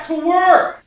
Back to work!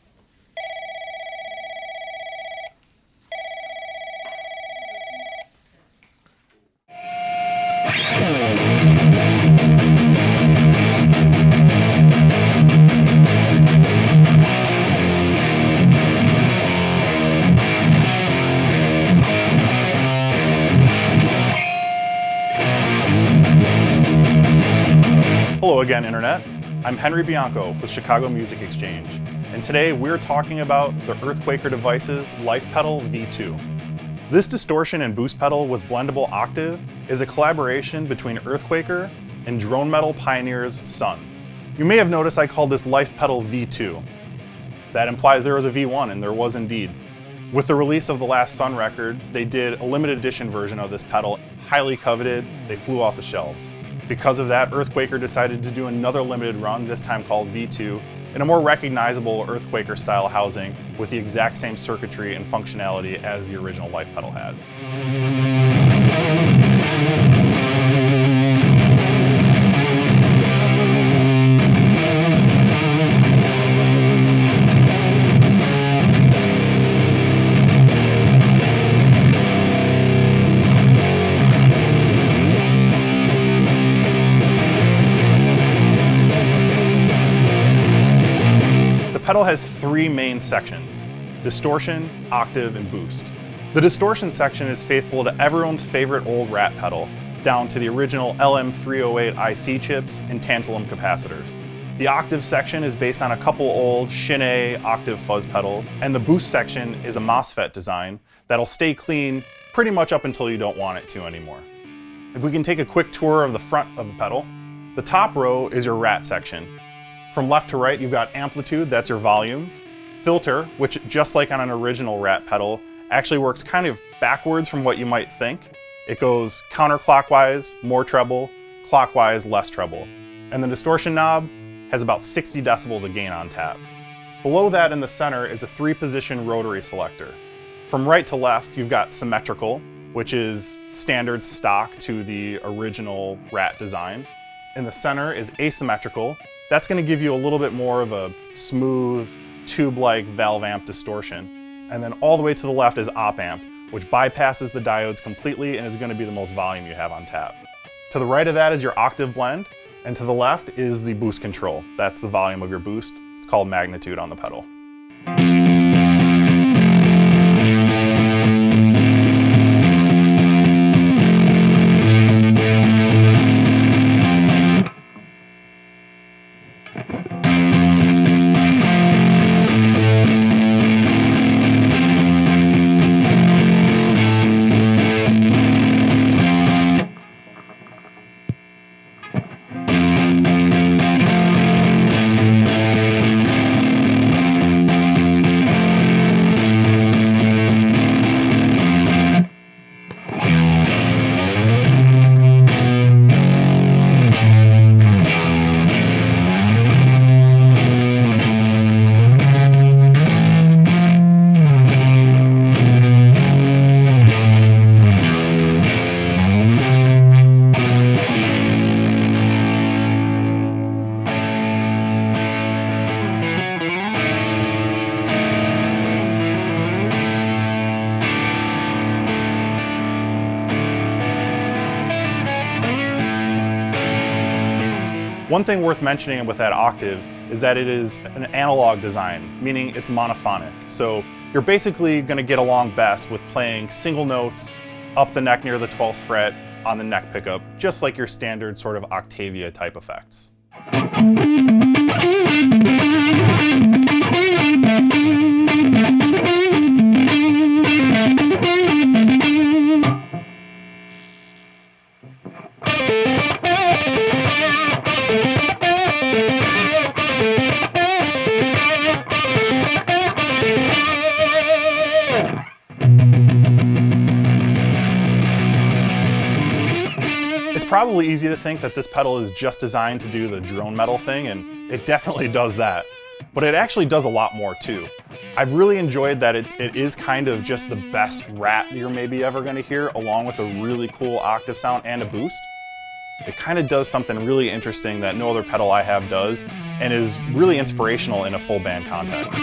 Hello again, Internet. I'm Henry Bianco with Chicago Music Exchange, and today we're talking about the Earthquaker Devices Life Pedal V2. This distortion and boost pedal with blendable octave is a collaboration between Earthquaker and drone metal pioneers SUNN. You may have noticed I called this Life Pedal V2. That implies there was a V1, and there was indeed. With the release of the last SUNN record, they did a limited edition version of this pedal, highly coveted. They flew off the shelves. Because of that, Earthquaker decided to do another limited run, this time called V2, in a more recognizable Earthquaker style housing with the exact same circuitry and functionality as the original Life pedal had. The pedal has three main sections: distortion, octave, and boost. The distortion section is faithful to everyone's favorite old Rat pedal, down to the original LM308 IC chips and tantalum capacitors. The octave section is based on a couple old Shin octave fuzz pedals, and the boost section is a MOSFET design that'll stay clean pretty much up until you don't want it to anymore. If we can take a quick tour of the front of the pedal, the top row is your Rat section. From left to right, you've got amplitude, that's your volume. Filter, which just like on an original Rat pedal, actually works kind of backwards from what you might think. It goes counterclockwise, more treble, clockwise, less treble. And the distortion knob has about 60 decibels of gain on tap. Below that in the center is a 3-position rotary selector. From right to left, you've got symmetrical, which is standard stock to the original Rat design. In the center is asymmetrical. That's going to give you a little bit more of a smooth, tube-like valve amp distortion. And then all the way to the left is op amp, which bypasses the diodes completely and is going to be the most volume you have on tap. To the right of that is your octave blend, and to the left is the boost control. That's the volume of your boost. It's called magnitude on the pedal. One thing worth mentioning with that octave is that it is an analog design, meaning it's monophonic. So you're basically going to get along best with playing single notes up the neck near the 12th fret on the neck pickup, just like your standard sort of Octavia type effects. Probably easy to think that this pedal is just designed to do the drone metal thing, and it definitely does that. But it actually does a lot more too. I've really enjoyed that it is kind of just the best Rat you're maybe ever going to hear, along with a really cool octave sound and a boost. It kind of does something really interesting that no other pedal I have does, and is really inspirational in a full band context.